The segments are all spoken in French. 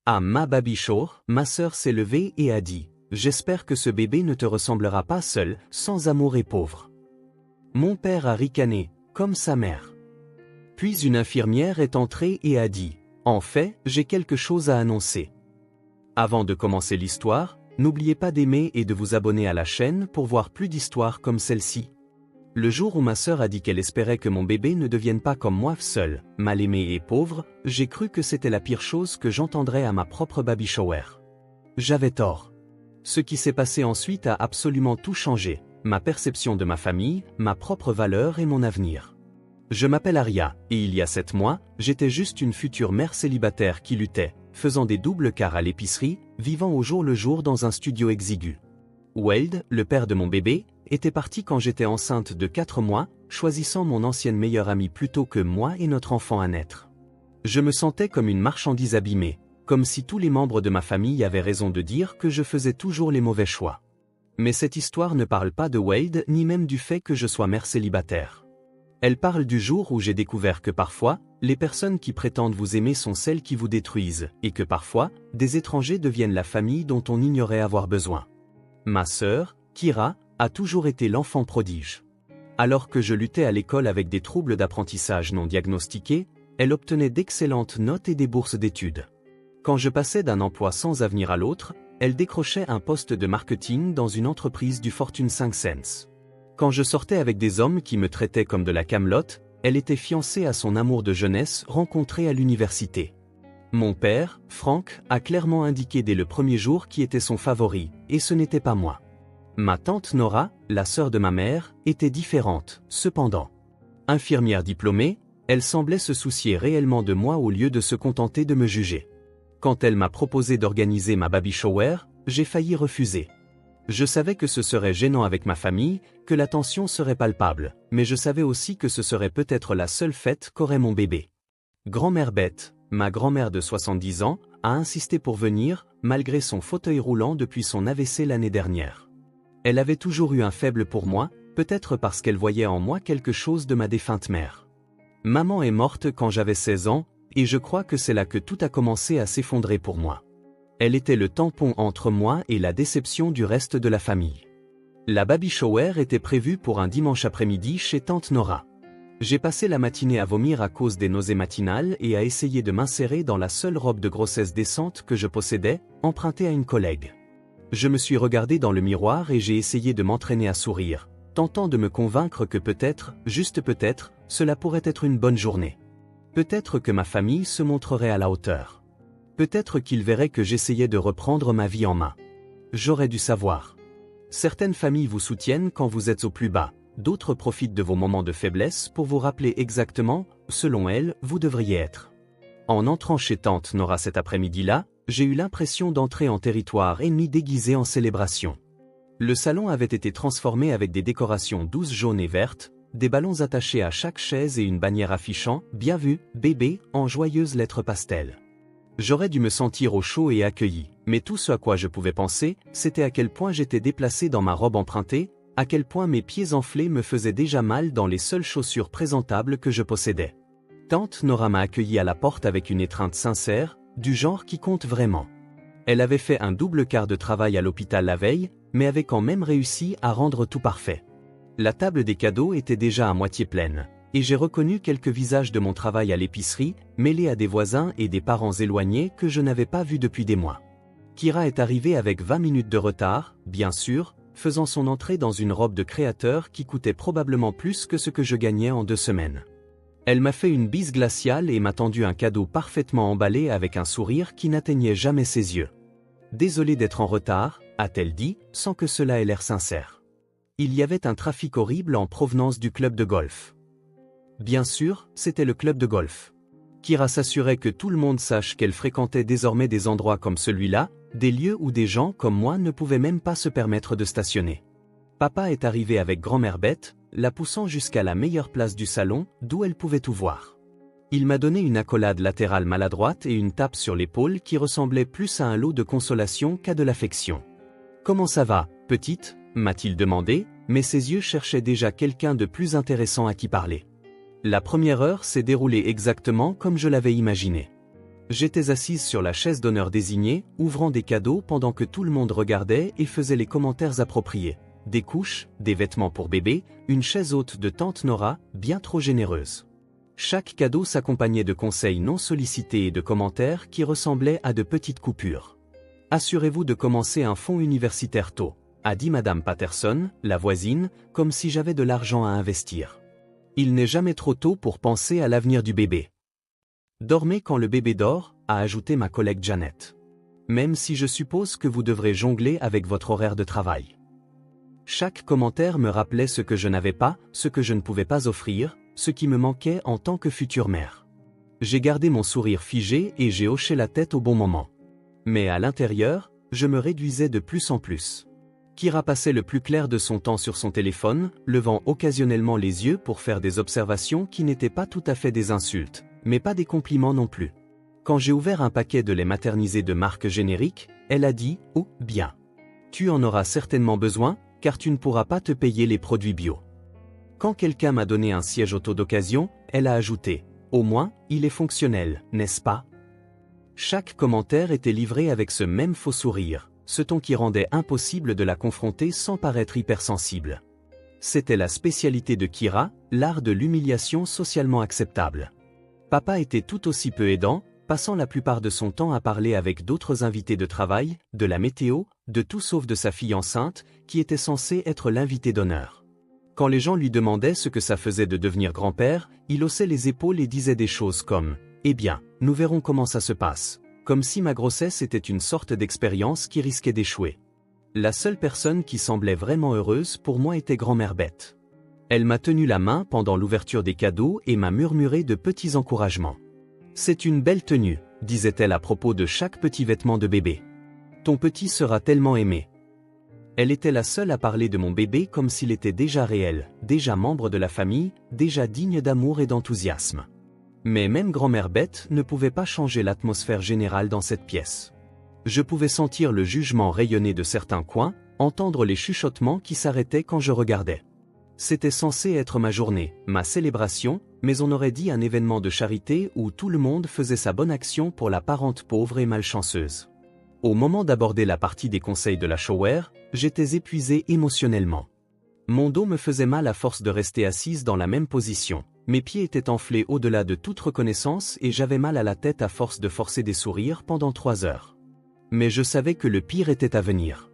À ma baby shower, ma sœur s'est levée et a dit « J'espère que ce bébé ne te ressemblera pas seul, sans amour et pauvre. » Mon père a ricané, comme sa mère. Puis une infirmière est entrée et a dit « En fait, j'ai quelque chose à annoncer. » Avant de commencer l'histoire, n'oubliez pas d'aimer et de vous abonner à la chaîne pour voir plus d'histoires comme celle-ci. Le jour où ma sœur a dit qu'elle espérait que mon bébé ne devienne pas comme moi seul, mal aimé et pauvre, j'ai cru que c'était la pire chose que j'entendrais à ma propre baby shower. J'avais tort. Ce qui s'est passé ensuite a absolument tout changé, ma perception de ma famille, ma propre valeur et mon avenir. Je m'appelle Aria, et il y a 7 mois, j'étais juste une future mère célibataire qui luttait, faisant des doubles quarts à l'épicerie, vivant au jour le jour dans un studio exigu. Wade, le père de mon bébé, était parti quand j'étais enceinte de 4 mois, choisissant mon ancienne meilleure amie plutôt que moi et notre enfant à naître. Je me sentais comme une marchandise abîmée, comme si tous les membres de ma famille avaient raison de dire que je faisais toujours les mauvais choix. Mais cette histoire ne parle pas de Wade ni même du fait que je sois mère célibataire. Elle parle du jour où j'ai découvert que parfois, les personnes qui prétendent vous aimer sont celles qui vous détruisent, et que parfois, des étrangers deviennent la famille dont on ignorait avoir besoin. Ma sœur, Kira, a toujours été l'enfant prodige. Alors que je luttais à l'école avec des troubles d'apprentissage non diagnostiqués, elle obtenait d'excellentes notes et des bourses d'études. Quand je passais d'un emploi sans avenir à l'autre, elle décrochait un poste de marketing dans une entreprise du Fortune 500. Quand je sortais avec des hommes qui me traitaient comme de la camelote, elle était fiancée à son amour de jeunesse rencontré à l'université. Mon père, Frank, a clairement indiqué dès le premier jour qui était son favori, et ce n'était pas moi. Ma tante Nora, la sœur de ma mère, était différente, cependant. Infirmière diplômée, elle semblait se soucier réellement de moi au lieu de se contenter de me juger. Quand elle m'a proposé d'organiser ma baby shower, j'ai failli refuser. Je savais que ce serait gênant avec ma famille, que la tension serait palpable, mais je savais aussi que ce serait peut-être la seule fête qu'aurait mon bébé. Grand-mère Bette, ma grand-mère de 70 ans, a insisté pour venir, malgré son fauteuil roulant depuis son AVC l'année dernière. Elle avait toujours eu un faible pour moi, peut-être parce qu'elle voyait en moi quelque chose de ma défunte mère. Maman est morte quand j'avais 16 ans, et je crois que c'est là que tout a commencé à s'effondrer pour moi. Elle était le tampon entre moi et la déception du reste de la famille. La baby shower était prévue pour un dimanche après-midi chez tante Nora. J'ai passé la matinée à vomir à cause des nausées matinales et à essayer de m'insérer dans la seule robe de grossesse décente que je possédais, empruntée à une collègue. Je me suis regardé dans le miroir et j'ai essayé de m'entraîner à sourire, tentant de me convaincre que peut-être, juste peut-être, cela pourrait être une bonne journée. Peut-être que ma famille se montrerait à la hauteur. Peut-être qu'ils verraient que j'essayais de reprendre ma vie en main. J'aurais dû savoir. Certaines familles vous soutiennent quand vous êtes au plus bas, d'autres profitent de vos moments de faiblesse pour vous rappeler exactement, selon elles, vous devriez être. En entrant chez tante Nora cet après-midi-là, j'ai eu l'impression d'entrer en territoire ennemi déguisé en célébration. Le salon avait été transformé avec des décorations douces jaunes et vertes, des ballons attachés à chaque chaise et une bannière affichant « Bien vu, bébé » en joyeuses lettres pastel. J'aurais dû me sentir au chaud et accueilli, mais tout ce à quoi je pouvais penser, c'était à quel point j'étais déplacé dans ma robe empruntée, à quel point mes pieds enflés me faisaient déjà mal dans les seules chaussures présentables que je possédais. Tante Nora m'a accueilli à la porte avec une étreinte sincère, du genre qui compte vraiment. Elle avait fait un double quart de travail à l'hôpital la veille, mais avait quand même réussi à rendre tout parfait. La table des cadeaux était déjà à moitié pleine, et j'ai reconnu quelques visages de mon travail à l'épicerie, mêlés à des voisins et des parents éloignés que je n'avais pas vus depuis des mois. Kira est arrivée avec 20 minutes de retard, bien sûr, faisant son entrée dans une robe de créateur qui coûtait probablement plus que ce que je gagnais en 2 semaines. Elle m'a fait une bise glaciale et m'a tendu un cadeau parfaitement emballé avec un sourire qui n'atteignait jamais ses yeux. « Désolée d'être en retard », a-t-elle dit, sans que cela ait l'air sincère. Il y avait un trafic horrible en provenance du club de golf. Bien sûr, c'était le club de golf. Kira s'assurait que tout le monde sache qu'elle fréquentait désormais des endroits comme celui-là, des lieux où des gens comme moi ne pouvaient même pas se permettre de stationner. Papa est arrivé avec grand-mère Bette, la poussant jusqu'à la meilleure place du salon, d'où elle pouvait tout voir. Il m'a donné une accolade latérale maladroite et une tape sur l'épaule qui ressemblait plus à un lot de consolation qu'à de l'affection. « Comment ça va, petite ?» m'a-t-il demandé, mais ses yeux cherchaient déjà quelqu'un de plus intéressant à qui parler. La première heure s'est déroulée exactement comme je l'avais imaginé. J'étais assise sur la chaise d'honneur désignée, ouvrant des cadeaux pendant que tout le monde regardait et faisait les commentaires appropriés. Des couches, des vêtements pour bébé, une chaise haute de tante Nora, bien trop généreuse. Chaque cadeau s'accompagnait de conseils non sollicités et de commentaires qui ressemblaient à de petites coupures. Assurez-vous de commencer un fonds universitaire tôt, a dit Madame Patterson, la voisine, comme si j'avais de l'argent à investir. Il n'est jamais trop tôt pour penser à l'avenir du bébé. Dormez quand le bébé dort, a ajouté ma collègue Janet. Même si je suppose que vous devrez jongler avec votre horaire de travail. Chaque commentaire me rappelait ce que je n'avais pas, ce que je ne pouvais pas offrir, ce qui me manquait en tant que future mère. J'ai gardé mon sourire figé et j'ai hoché la tête au bon moment. Mais à l'intérieur, je me réduisais de plus en plus. Kira passait le plus clair de son temps sur son téléphone, levant occasionnellement les yeux pour faire des observations qui n'étaient pas tout à fait des insultes, mais pas des compliments non plus. Quand j'ai ouvert un paquet de lait maternisé de marque générique, elle a dit « Oh, bien. Tu en auras certainement besoin, car tu ne pourras pas te payer les produits bio. » Quand quelqu'un m'a donné un siège auto d'occasion, elle a ajouté « Au moins, il est fonctionnel, n'est-ce pas ?» Chaque commentaire était livré avec ce même faux sourire, ce ton qui rendait impossible de la confronter sans paraître hypersensible. C'était la spécialité de Kira, l'art de l'humiliation socialement acceptable. Papa était tout aussi peu aidant, passant la plupart de son temps à parler avec d'autres invités de travail, de la météo, de tout sauf de sa fille enceinte, qui était censée être l'invité d'honneur. Quand les gens lui demandaient ce que ça faisait de devenir grand-père, il haussait les épaules et disait des choses comme « Eh bien, nous verrons comment ça se passe », comme si ma grossesse était une sorte d'expérience qui risquait d'échouer. La seule personne qui semblait vraiment heureuse pour moi était grand-mère Bette. Elle m'a tenu la main pendant l'ouverture des cadeaux et m'a murmuré de petits encouragements. « C'est une belle tenue », disait-elle à propos de chaque petit vêtement de bébé. « Ton petit sera tellement aimé. » Elle était la seule à parler de mon bébé comme s'il était déjà réel, déjà membre de la famille, déjà digne d'amour et d'enthousiasme. Mais même grand-mère Bette ne pouvait pas changer l'atmosphère générale dans cette pièce. Je pouvais sentir le jugement rayonner de certains coins, entendre les chuchotements qui s'arrêtaient quand je regardais. C'était censé être ma journée, ma célébration, mais on aurait dit un événement de charité où tout le monde faisait sa bonne action pour la parente pauvre et malchanceuse. Au moment d'aborder la partie des conseils de la shower, j'étais épuisé émotionnellement. Mon dos me faisait mal à force de rester assise dans la même position, mes pieds étaient enflés au-delà de toute reconnaissance et j'avais mal à la tête à force de forcer des sourires pendant 3 heures. Mais je savais que le pire était à venir.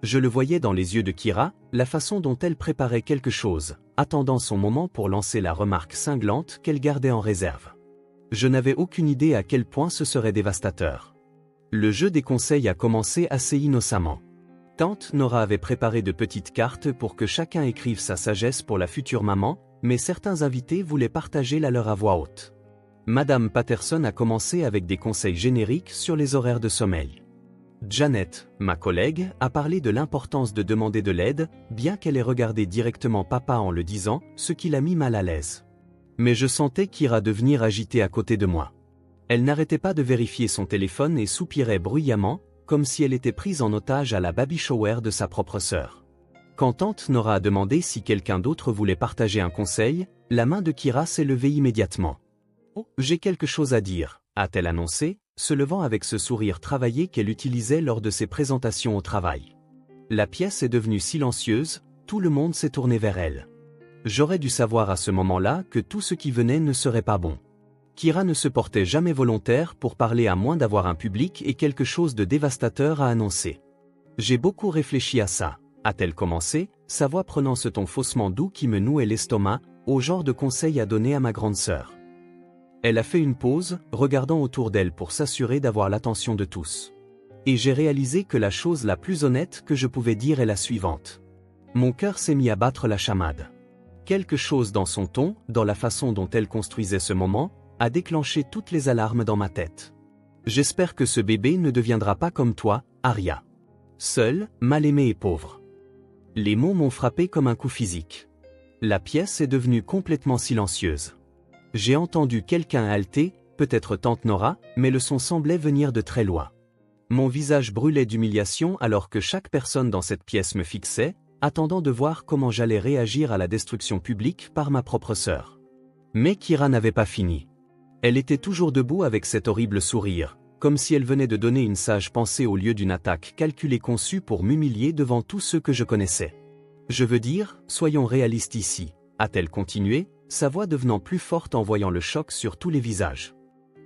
Je le voyais dans les yeux de Kira, la façon dont elle préparait quelque chose, attendant son moment pour lancer la remarque cinglante qu'elle gardait en réserve. Je n'avais aucune idée à quel point ce serait dévastateur. Le jeu des conseils a commencé assez innocemment. Tante Nora avait préparé de petites cartes pour que chacun écrive sa sagesse pour la future maman, mais certains invités voulaient partager la leur à voix haute. Madame Patterson a commencé avec des conseils génériques sur les horaires de sommeil. Janet, ma collègue, a parlé de l'importance de demander de l'aide, bien qu'elle ait regardé directement papa en le disant, ce qui l'a mis mal à l'aise. Mais je sentais Kira devenir agitée à côté de moi. Elle n'arrêtait pas de vérifier son téléphone et soupirait bruyamment, comme si elle était prise en otage à la baby shower de sa propre sœur. Quand tante Nora a demandé si quelqu'un d'autre voulait partager un conseil, la main de Kira s'est levée immédiatement. « Oh, j'ai quelque chose à dire », a-t-elle annoncé, se levant avec ce sourire travaillé qu'elle utilisait lors de ses présentations au travail. La pièce est devenue silencieuse, tout le monde s'est tourné vers elle. J'aurais dû savoir à ce moment-là que tout ce qui venait ne serait pas bon. Kira ne se portait jamais volontaire pour parler à moins d'avoir un public et quelque chose de dévastateur à annoncer. J'ai beaucoup réfléchi à ça, a-t-elle commencé, sa voix prenant ce ton faussement doux qui me nouait l'estomac, au genre de conseil à donner à ma grande sœur. Elle a fait une pause, regardant autour d'elle pour s'assurer d'avoir l'attention de tous. Et j'ai réalisé que la chose la plus honnête que je pouvais dire est la suivante. Mon cœur s'est mis à battre la chamade. Quelque chose dans son ton, dans la façon dont elle construisait ce moment, a déclenché toutes les alarmes dans ma tête. J'espère que ce bébé ne deviendra pas comme toi, Aria. Seul, mal aimé et pauvre. Les mots m'ont frappé comme un coup physique. La pièce est devenue complètement silencieuse. J'ai entendu quelqu'un halter, peut-être tante Nora, mais le son semblait venir de très loin. Mon visage brûlait d'humiliation alors que chaque personne dans cette pièce me fixait, attendant de voir comment j'allais réagir à la destruction publique par ma propre sœur. Mais Kira n'avait pas fini. Elle était toujours debout avec cet horrible sourire, comme si elle venait de donner une sage pensée au lieu d'une attaque calculée conçue pour m'humilier devant tous ceux que je connaissais. Je veux dire, soyons réalistes ici, a-t-elle continué, sa voix devenant plus forte en voyant le choc sur tous les visages.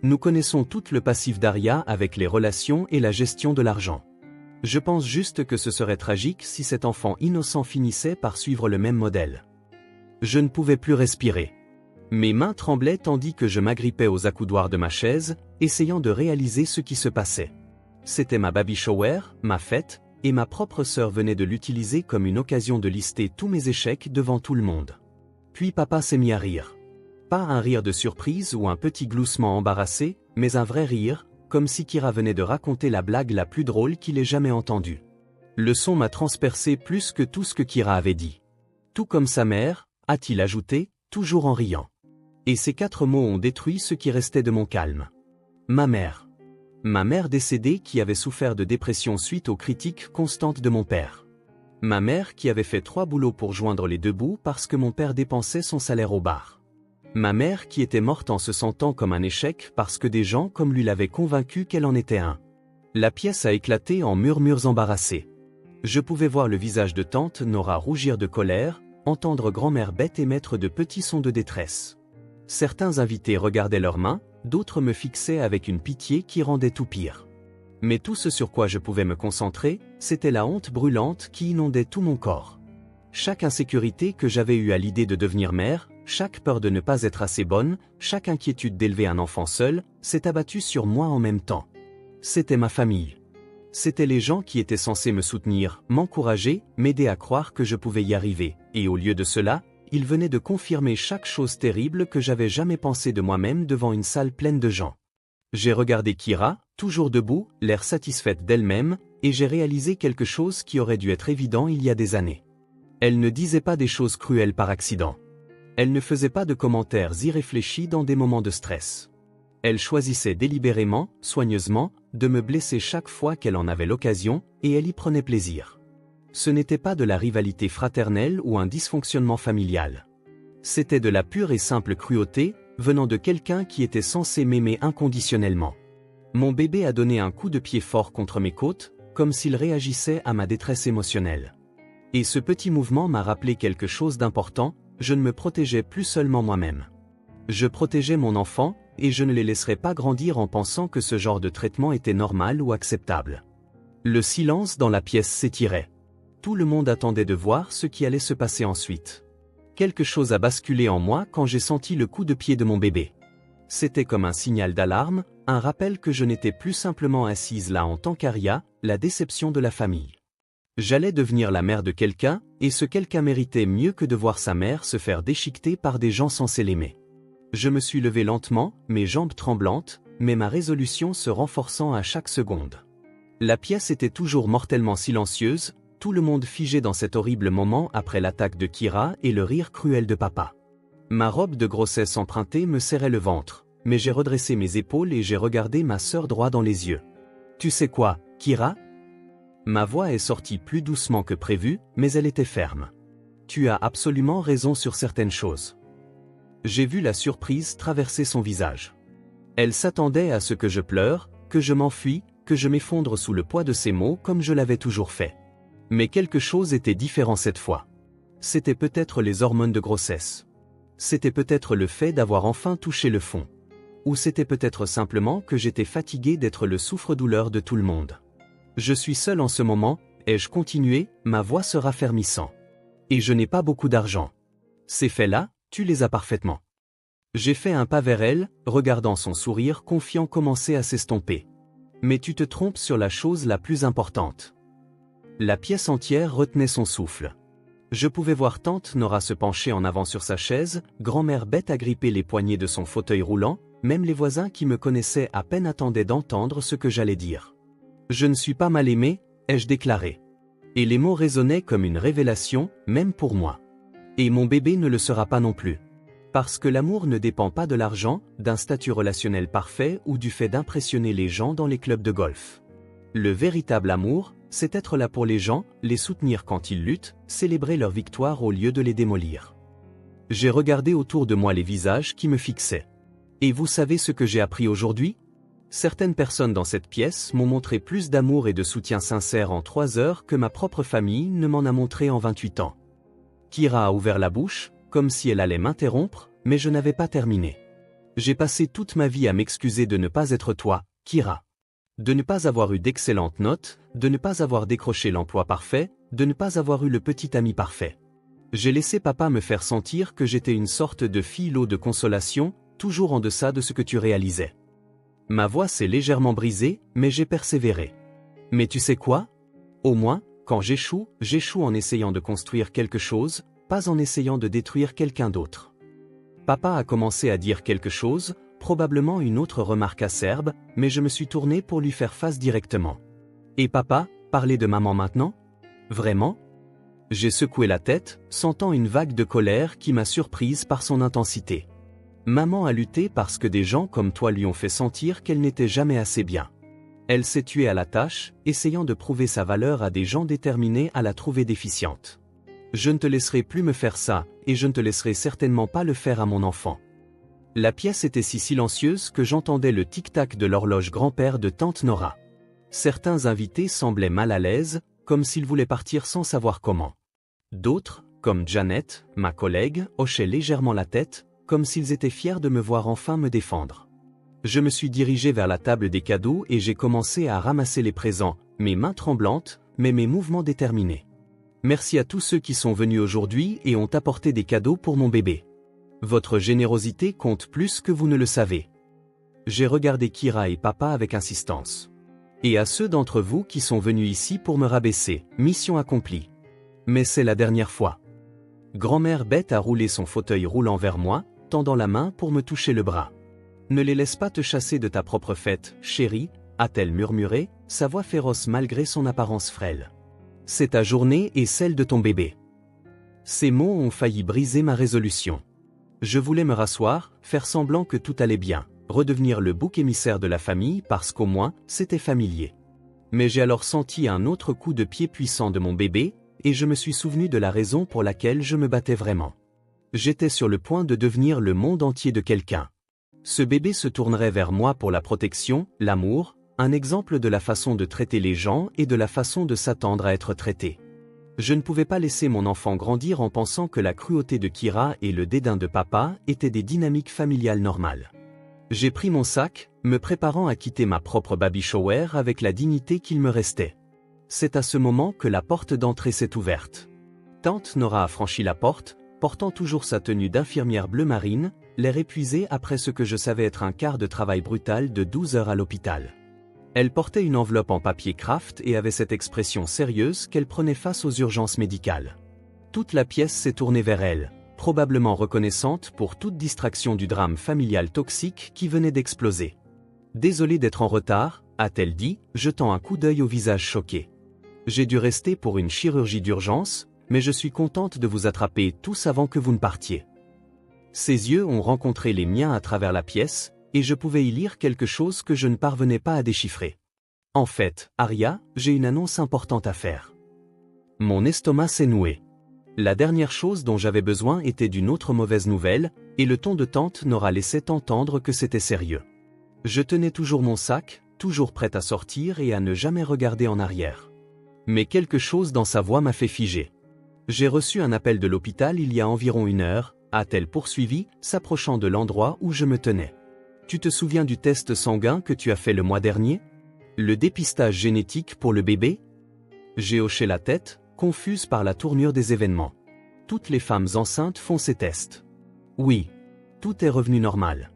Nous connaissons tout le passif d'Aria avec les relations et la gestion de l'argent. Je pense juste que ce serait tragique si cet enfant innocent finissait par suivre le même modèle. Je ne pouvais plus respirer. Mes mains tremblaient tandis que je m'agrippais aux accoudoirs de ma chaise, essayant de réaliser ce qui se passait. C'était ma baby shower, ma fête, et ma propre sœur venait de l'utiliser comme une occasion de lister tous mes échecs devant tout le monde. Puis papa s'est mis à rire. Pas un rire de surprise ou un petit gloussement embarrassé, mais un vrai rire, comme si Kira venait de raconter la blague la plus drôle qu'il ait jamais entendue. Le son m'a transpercé plus que tout ce que Kira avait dit. Tout comme sa mère, a-t-il ajouté, toujours en riant. Et ces 4 mots ont détruit ce qui restait de mon calme. Ma mère. Ma mère décédée qui avait souffert de dépression suite aux critiques constantes de mon père. Ma mère qui avait fait 3 boulots pour joindre les 2 bouts parce que mon père dépensait son salaire au bar. Ma mère qui était morte en se sentant comme un échec parce que des gens comme lui l'avaient convaincue qu'elle en était un. La pièce a éclaté en murmures embarrassés. Je pouvais voir le visage de tante Nora rougir de colère, entendre grand-mère Bette émettre de petits sons de détresse. Certains invités regardaient leurs mains, d'autres me fixaient avec une pitié qui rendait tout pire. Mais tout ce sur quoi je pouvais me concentrer, c'était la honte brûlante qui inondait tout mon corps. Chaque insécurité que j'avais eue à l'idée de devenir mère, chaque peur de ne pas être assez bonne, chaque inquiétude d'élever un enfant seul, s'est abattue sur moi en même temps. C'était ma famille. C'étaient les gens qui étaient censés me soutenir, m'encourager, m'aider à croire que je pouvais y arriver, et au lieu de cela, ils venaient de confirmer chaque chose terrible que j'avais jamais pensé de moi-même devant une salle pleine de gens. J'ai regardé Kira, toujours debout, l'air satisfaite d'elle-même, et j'ai réalisé quelque chose qui aurait dû être évident il y a des années. Elle ne disait pas des choses cruelles par accident. Elle ne faisait pas de commentaires irréfléchis dans des moments de stress. Elle choisissait délibérément, soigneusement, de me blesser chaque fois qu'elle en avait l'occasion, et elle y prenait plaisir. Ce n'était pas de la rivalité fraternelle ou un dysfonctionnement familial. C'était de la pure et simple cruauté, venant de quelqu'un qui était censé m'aimer inconditionnellement. Mon bébé a donné un coup de pied fort contre mes côtes, comme s'il réagissait à ma détresse émotionnelle. Et ce petit mouvement m'a rappelé quelque chose d'important, je ne me protégeais plus seulement moi-même. Je protégeais mon enfant, et je ne les laisserais pas grandir en pensant que ce genre de traitement était normal ou acceptable. Le silence dans la pièce s'étirait. Tout le monde attendait de voir ce qui allait se passer ensuite. Quelque chose a basculé en moi quand j'ai senti le coup de pied de mon bébé. C'était comme un signal d'alarme, un rappel que je n'étais plus simplement assise là en tant qu'Aria, la déception de la famille. J'allais devenir la mère de quelqu'un, et ce quelqu'un méritait mieux que de voir sa mère se faire déchiqueter par des gens censés l'aimer. Je me suis levé lentement, mes jambes tremblantes, mais ma résolution se renforçant à chaque seconde. La pièce était toujours mortellement silencieuse, tout le monde figé dans cet horrible moment après l'attaque de Kira et le rire cruel de papa. Ma robe de grossesse empruntée me serrait le ventre, mais j'ai redressé mes épaules et j'ai regardé ma sœur droit dans les yeux. « Tu sais quoi, Kira ?» Ma voix est sortie plus doucement que prévu, mais elle était ferme. « Tu as absolument raison sur certaines choses. » J'ai vu la surprise traverser son visage. Elle s'attendait à ce que je pleure, que je m'enfuis, que je m'effondre sous le poids de ses mots comme je l'avais toujours fait. Mais quelque chose était différent cette fois. C'était peut-être les hormones de grossesse. C'était peut-être le fait d'avoir enfin touché le fond. Ou c'était peut-être simplement que j'étais fatigué d'être le souffre-douleur de tout le monde. Je suis seul en ce moment, ai-je continué, ma voix se raffermissant. Et je n'ai pas beaucoup d'argent. Ces faits-là, tu les as parfaitement. J'ai fait un pas vers elle, regardant son sourire confiant commencer à s'estomper. Mais tu te trompes sur la chose la plus importante. La pièce entière retenait son souffle. Je pouvais voir tante Nora se pencher en avant sur sa chaise, grand-mère Bette agripper les poignées de son fauteuil roulant, même les voisins qui me connaissaient à peine attendaient d'entendre ce que j'allais dire. Je ne suis pas mal aimé, ai-je déclaré. Et les mots résonnaient comme une révélation, même pour moi. Et mon bébé ne le sera pas non plus. Parce que l'amour ne dépend pas de l'argent, d'un statut relationnel parfait ou du fait d'impressionner les gens dans les clubs de golf. Le véritable amour, c'est être là pour les gens, les soutenir quand ils luttent, célébrer leur victoire au lieu de les démolir. J'ai regardé autour de moi les visages qui me fixaient. Et vous savez ce que j'ai appris aujourd'hui? Certaines personnes dans cette pièce m'ont montré plus d'amour et de soutien sincère en 3 heures que ma propre famille ne m'en a montré en 28 ans. Kira a ouvert la bouche, comme si elle allait m'interrompre, mais je n'avais pas terminé. J'ai passé toute ma vie à m'excuser de ne pas être toi, Kira. De ne pas avoir eu d'excellentes notes, de ne pas avoir décroché l'emploi parfait, de ne pas avoir eu le petit ami parfait. J'ai laissé papa me faire sentir que j'étais une sorte de filot de consolation, toujours en deçà de ce que tu réalisais. Ma voix s'est légèrement brisée, mais j'ai persévéré. Mais tu sais quoi? Au moins, quand j'échoue en essayant de construire quelque chose, pas en essayant de détruire quelqu'un d'autre. Papa a commencé à dire quelque chose, probablement une autre remarque acerbe, mais je me suis tourné pour lui faire face directement. Et papa, parler de maman maintenant? Vraiment? J'ai secoué la tête, sentant une vague de colère qui m'a surprise par son intensité. Maman a lutté parce que des gens comme toi lui ont fait sentir qu'elle n'était jamais assez bien. Elle s'est tuée à la tâche, essayant de prouver sa valeur à des gens déterminés à la trouver déficiente. Je ne te laisserai plus me faire ça, et je ne te laisserai certainement pas le faire à mon enfant. La pièce était si silencieuse que j'entendais le tic-tac de l'horloge grand-père de tante Nora. Certains invités semblaient mal à l'aise, comme s'ils voulaient partir sans savoir comment. D'autres, comme Janet, ma collègue, hochaient légèrement la tête, comme s'ils étaient fiers de me voir enfin me défendre. Je me suis dirigé vers la table des cadeaux et j'ai commencé à ramasser les présents, mes mains tremblantes, mais mes mouvements déterminés. Merci à tous ceux qui sont venus aujourd'hui et ont apporté des cadeaux pour mon bébé. Votre générosité compte plus que vous ne le savez. J'ai regardé Kira et papa avec insistance. Et à ceux d'entre vous qui sont venus ici pour me rabaisser, mission accomplie. Mais c'est la dernière fois. Grand-mère Bette a roulé son fauteuil roulant vers moi, tendant la main pour me toucher le bras. Ne les laisse pas te chasser de ta propre fête, chérie, a-t-elle murmuré, sa voix féroce malgré son apparence frêle. C'est ta journée et celle de ton bébé. Ces mots ont failli briser ma résolution. Je voulais me rasseoir, faire semblant que tout allait bien, redevenir le bouc émissaire de la famille parce qu'au moins, c'était familier. Mais j'ai alors senti un autre coup de pied puissant de mon bébé, et je me suis souvenu de la raison pour laquelle je me battais vraiment. J'étais sur le point de devenir le monde entier de quelqu'un. Ce bébé se tournerait vers moi pour la protection, l'amour, un exemple de la façon de traiter les gens et de la façon de s'attendre à être traité. Je ne pouvais pas laisser mon enfant grandir en pensant que la cruauté de Kira et le dédain de papa étaient des dynamiques familiales normales. J'ai pris mon sac, me préparant à quitter ma propre baby shower avec la dignité qu'il me restait. C'est à ce moment que la porte d'entrée s'est ouverte. Tante Nora a franchi la porte, portant toujours sa tenue d'infirmière bleu marine, l'air épuisé après ce que je savais être un quart de travail brutal de 12 heures à l'hôpital. Elle portait une enveloppe en papier craft et avait cette expression sérieuse qu'elle prenait face aux urgences médicales. Toute la pièce s'est tournée vers elle, probablement reconnaissante pour toute distraction du drame familial toxique qui venait d'exploser. « Désolée d'être en retard », a-t-elle dit, jetant un coup d'œil au visage choqué. « J'ai dû rester pour une chirurgie d'urgence, mais je suis contente de vous attraper tous avant que vous ne partiez. » Ses yeux ont rencontré les miens à travers la pièce, et je pouvais y lire quelque chose que je ne parvenais pas à déchiffrer. En fait, Aria, j'ai une annonce importante à faire. Mon estomac s'est noué. La dernière chose dont j'avais besoin était d'une autre mauvaise nouvelle, et le ton de tante Nora laissait entendre que c'était sérieux. Je tenais toujours mon sac, toujours prête à sortir et à ne jamais regarder en arrière. Mais quelque chose dans sa voix m'a fait figer. J'ai reçu un appel de l'hôpital il y a environ 1 heure, a-t-elle poursuivi, s'approchant de l'endroit où je me tenais. Tu te souviens du test sanguin que tu as fait le mois dernier? Le dépistage génétique pour le bébé? J'ai hoché la tête, confuse par la tournure des événements. Toutes les femmes enceintes font ces tests. Oui. Tout est revenu normal.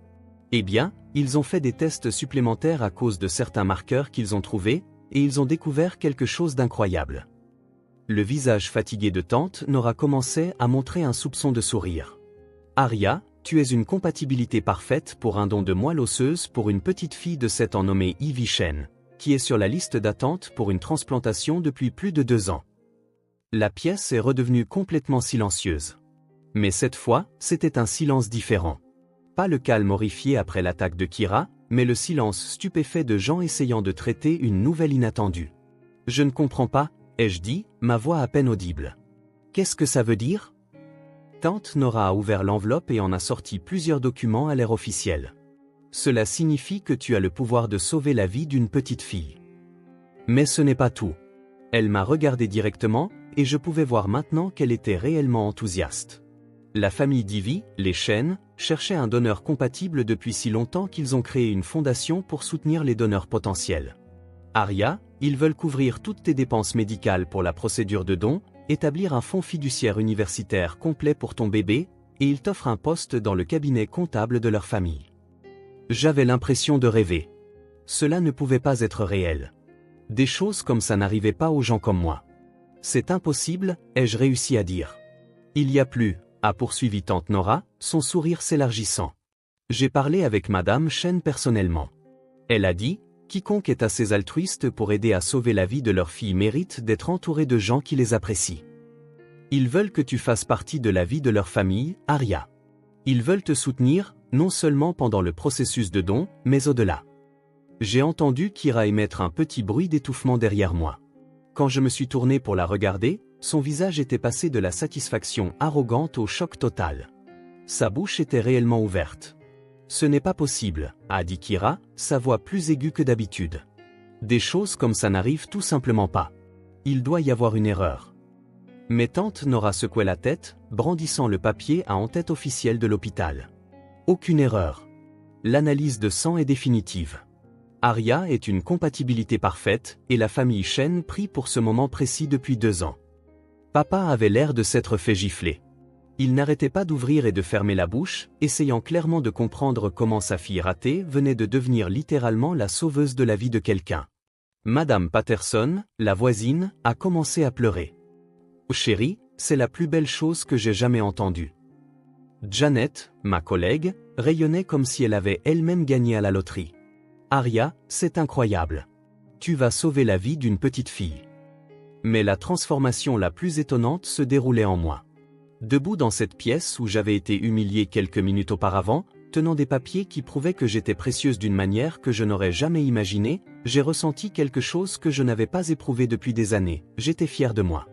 Eh bien, ils ont fait des tests supplémentaires à cause de certains marqueurs qu'ils ont trouvés, et ils ont découvert quelque chose d'incroyable. Le visage fatigué de tante Nora commençait à montrer un soupçon de sourire. Aria, tu es une compatibilité parfaite pour un don de moelle osseuse pour une petite fille de 7 ans nommée Ivy Shen, qui est sur la liste d'attente pour une transplantation depuis plus de 2 ans. La pièce est redevenue complètement silencieuse. Mais cette fois, c'était un silence différent. Pas le calme horrifié après l'attaque de Kira, mais le silence stupéfait de gens essayant de traiter une nouvelle inattendue. Je ne comprends pas, ai-je dit, ma voix à peine audible. Qu'est-ce que ça veut dire? Tante Nora a ouvert l'enveloppe et en a sorti plusieurs documents à l'air officiel. cela signifie que tu as le pouvoir de sauver la vie d'une petite fille. Mais ce n'est pas tout. Elle m'a regardé directement, et je pouvais voir maintenant qu'elle était réellement enthousiaste. La famille Divi, les Chen, cherchait un donneur compatible depuis si longtemps qu'ils ont créé une fondation pour soutenir les donneurs potentiels. Arya, ils veulent couvrir toutes tes dépenses médicales pour la procédure de don, établir un fonds fiduciaire universitaire complet pour ton bébé, et ils t'offrent un poste dans le cabinet comptable de leur famille. J'avais l'impression de rêver. Cela ne pouvait pas être réel. Des choses comme ça n'arrivaient pas aux gens comme moi. C'est impossible, ai-je réussi à dire. Il y a plus, a poursuivi tante Nora, son sourire s'élargissant. J'ai parlé avec Madame Chen personnellement. Elle a dit, quiconque est assez altruiste pour aider à sauver la vie de leur fille mérite d'être entouré de gens qui les apprécient. Ils veulent que tu fasses partie de la vie de leur famille, Arya. Ils veulent te soutenir, non seulement pendant le processus de don, mais au-delà. J'ai entendu Kyra émettre un petit bruit d'étouffement derrière moi. Quand je me suis tourné pour la regarder, son visage était passé de la satisfaction arrogante au choc total. Sa bouche était réellement ouverte. Ce n'est pas possible, a dit Kyra, sa voix plus aiguë que d'habitude. Des choses comme ça n'arrivent tout simplement pas. Il doit y avoir une erreur. Mais tante Nora secouait la tête, brandissant le papier à en-tête officielle de l'hôpital. Aucune erreur. L'analyse de sang est définitive. Arya est une compatibilité parfaite, et la famille Chen prie pour ce moment précis depuis 2 ans. Papa avait l'air de s'être fait gifler. Il n'arrêtait pas d'ouvrir et de fermer la bouche, essayant clairement de comprendre comment sa fille ratée venait de devenir littéralement la sauveuse de la vie de quelqu'un. Madame Patterson, la voisine, a commencé à pleurer. « Chérie, c'est la plus belle chose que j'ai jamais entendue. » Janet, ma collègue, rayonnait comme si elle avait elle-même gagné à la loterie. « Arya, c'est incroyable. Tu vas sauver la vie d'une petite fille. » Mais la transformation la plus étonnante se déroulait en moi. Debout dans cette pièce où j'avais été humilié quelques minutes auparavant, tenant des papiers qui prouvaient que j'étais précieuse d'une manière que je n'aurais jamais imaginée, j'ai ressenti quelque chose que je n'avais pas éprouvé depuis des années. J'étais fier de moi.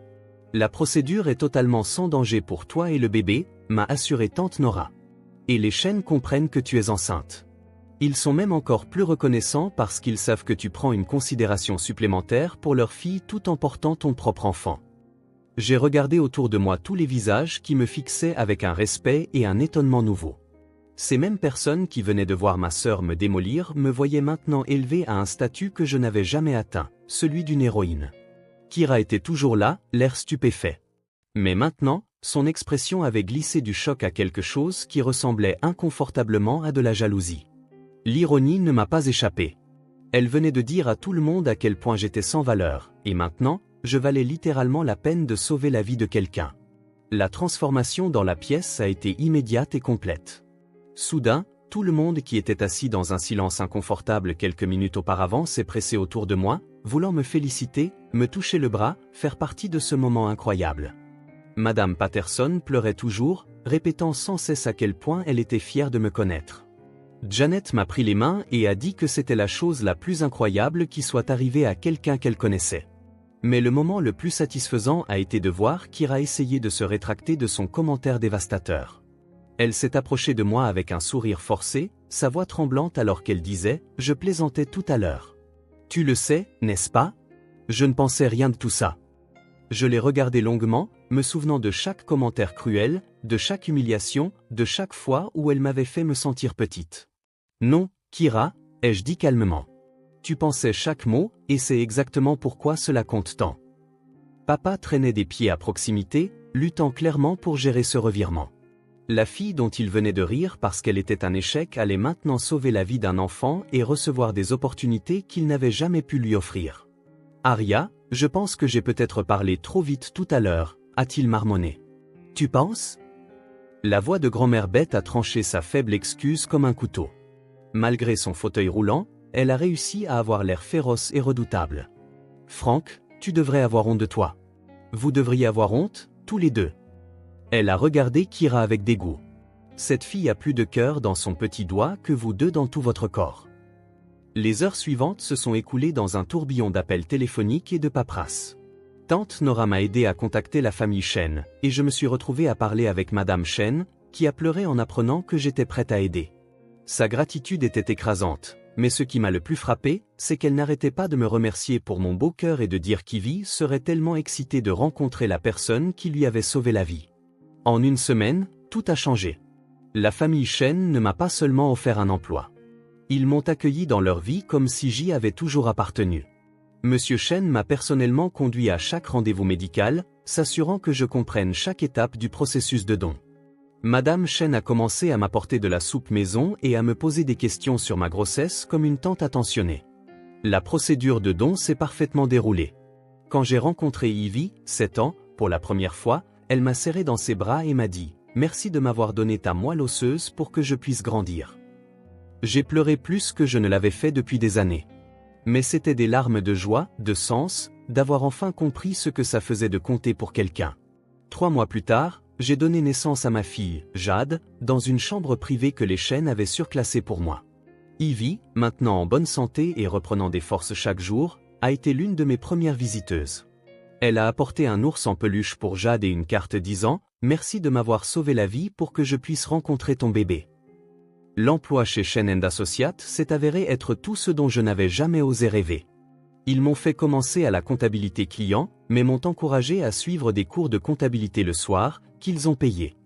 La procédure est totalement sans danger pour toi et le bébé, m'a assuré tante Nora. Et les Chen comprennent que tu es enceinte. Ils sont même encore plus reconnaissants parce qu'ils savent que tu prends une considération supplémentaire pour leur fille tout en portant ton propre enfant. J'ai regardé autour de moi tous les visages qui me fixaient avec un respect et un étonnement nouveau. Ces mêmes personnes qui venaient de voir ma sœur me démolir me voyaient maintenant élevée à un statut que je n'avais jamais atteint, celui d'une héroïne. Kyra était toujours là, l'air stupéfait. Mais maintenant, son expression avait glissé du choc à quelque chose qui ressemblait inconfortablement à de la jalousie. L'ironie ne m'a pas échappé. Elle venait de dire à tout le monde à quel point j'étais sans valeur, et maintenant, je valais littéralement la peine de sauver la vie de quelqu'un. La transformation dans la pièce a été immédiate et complète. Soudain, tout le monde qui était assis dans un silence inconfortable quelques minutes auparavant s'est pressé autour de moi, voulant me féliciter, me toucher le bras, faire partie de ce moment incroyable. Madame Patterson pleurait toujours, répétant sans cesse à quel point elle était fière de me connaître. Janet m'a pris les mains et a dit que c'était la chose la plus incroyable qui soit arrivée à quelqu'un qu'elle connaissait. Mais le moment le plus satisfaisant a été de voir Kyra essayer de se rétracter de son commentaire dévastateur. Elle s'est approchée de moi avec un sourire forcé, sa voix tremblante alors qu'elle disait « Je plaisantais tout à l'heure. Tu le sais, n'est-ce pas? Je ne pensais rien de tout ça. » Je l'ai regardée longuement, me souvenant de chaque commentaire cruel, de chaque humiliation, de chaque fois où elle m'avait fait me sentir petite. « Non, Kyra, ai-je dit calmement. Tu pensais chaque mot, et c'est exactement pourquoi cela compte tant. » Papa traînait des pieds à proximité, luttant clairement pour gérer ce revirement. La fille dont il venait de rire parce qu'elle était un échec allait maintenant sauver la vie d'un enfant et recevoir des opportunités qu'il n'avait jamais pu lui offrir. « Arya, je pense que j'ai peut-être parlé trop vite tout à l'heure, a-t-il marmonné. « Tu penses ?» La voix de grand-mère Bette a tranché sa faible excuse comme un couteau. Malgré son fauteuil roulant, elle a réussi à avoir l'air féroce et redoutable. « Frank, tu devrais avoir honte de toi. Vous devriez avoir honte, tous les deux. » Elle a regardé Kyra avec dégoût. « Cette fille a plus de cœur dans son petit doigt que vous deux dans tout votre corps. » Les heures suivantes se sont écoulées dans un tourbillon d'appels téléphoniques et de paperasse. Tante Nora m'a aidé à contacter la famille Chen, et je me suis retrouvé à parler avec Madame Chen, qui a pleuré en apprenant que j'étais prête à aider. Sa gratitude était écrasante, mais ce qui m'a le plus frappé, c'est qu'elle n'arrêtait pas de me remercier pour mon beau cœur et de dire qu'Ivy serait tellement excitée de rencontrer la personne qui lui avait sauvé la vie. En une semaine, tout a changé. La famille Chen ne m'a pas seulement offert un emploi. Ils m'ont accueilli dans leur vie comme si j'y avais toujours appartenu. Monsieur Chen m'a personnellement conduit à chaque rendez-vous médical, s'assurant que je comprenne chaque étape du processus de don. Madame Chen a commencé à m'apporter de la soupe maison et à me poser des questions sur ma grossesse comme une tante attentionnée. La procédure de don s'est parfaitement déroulée. Quand j'ai rencontré Ivy, 7 ans, pour la première fois, elle m'a serré dans ses bras et m'a dit « Merci de m'avoir donné ta moelle osseuse pour que je puisse grandir ». J'ai pleuré plus que je ne l'avais fait depuis des années. Mais c'était des larmes de joie, de sens, d'avoir enfin compris ce que ça faisait de compter pour quelqu'un. 3 mois plus tard, j'ai donné naissance à ma fille, Jade, dans une chambre privée que les Chen avaient surclassée pour moi. Ivy, maintenant en bonne santé et reprenant des forces chaque jour, a été l'une de mes premières visiteuses. Elle a apporté un ours en peluche pour Jade et une carte disant « Merci de m'avoir sauvé la vie pour que je puisse rencontrer ton bébé ». L'emploi chez Chen & Associates s'est avéré être tout ce dont je n'avais jamais osé rêver. Ils m'ont fait commencer à la comptabilité client, mais m'ont encouragé à suivre des cours de comptabilité le soir, qu'ils ont payés.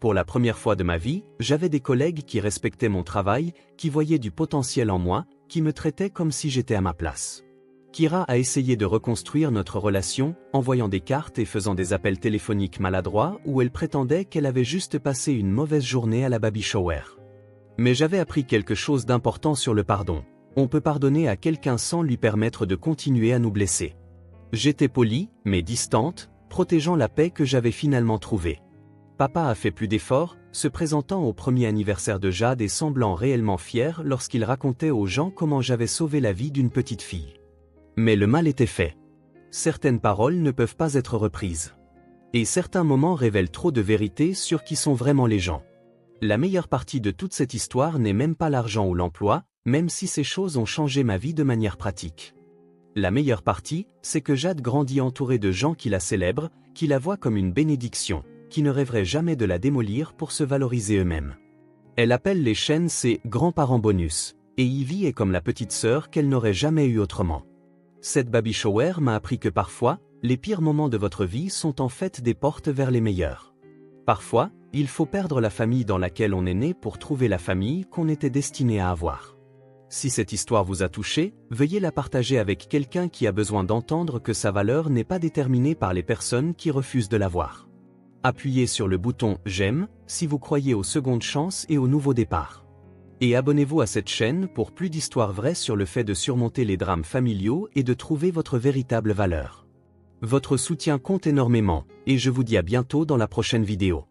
Pour la première fois de ma vie, j'avais des collègues qui respectaient mon travail, qui voyaient du potentiel en moi, qui me traitaient comme si j'étais à ma place. Kira a essayé de reconstruire notre relation, envoyant des cartes et faisant des appels téléphoniques maladroits où elle prétendait qu'elle avait juste passé une mauvaise journée à la baby shower. Mais j'avais appris quelque chose d'important sur le pardon. On peut pardonner à quelqu'un sans lui permettre de continuer à nous blesser. J'étais polie, mais distante, protégeant la paix que j'avais finalement trouvée. Papa a fait plus d'efforts, se présentant au premier anniversaire de Jade et semblant réellement fier lorsqu'il racontait aux gens comment j'avais sauvé la vie d'une petite fille. Mais le mal était fait. Certaines paroles ne peuvent pas être reprises. Et certains moments révèlent trop de vérité sur qui sont vraiment les gens. La meilleure partie de toute cette histoire n'est même pas l'argent ou l'emploi, même si ces choses ont changé ma vie de manière pratique. La meilleure partie, c'est que Jade grandit entourée de gens qui la célèbrent, qui la voient comme une bénédiction, qui ne rêveraient jamais de la démolir pour se valoriser eux-mêmes. Elle appelle les Chen ses grands-parents bonus, et Ivy est comme la petite sœur qu'elle n'aurait jamais eue autrement. Cette baby shower m'a appris que parfois, les pires moments de votre vie sont en fait des portes vers les meilleurs. Parfois, il faut perdre la famille dans laquelle on est né pour trouver la famille qu'on était destiné à avoir. Si cette histoire vous a touché, veuillez la partager avec quelqu'un qui a besoin d'entendre que sa valeur n'est pas déterminée par les personnes qui refusent de la voir. Appuyez sur le bouton « J'aime » si vous croyez aux secondes chances et au nouveau départ. Et abonnez-vous à cette chaîne pour plus d'histoires vraies sur le fait de surmonter les drames familiaux et de trouver votre véritable valeur. Votre soutien compte énormément, et je vous dis à bientôt dans la prochaine vidéo.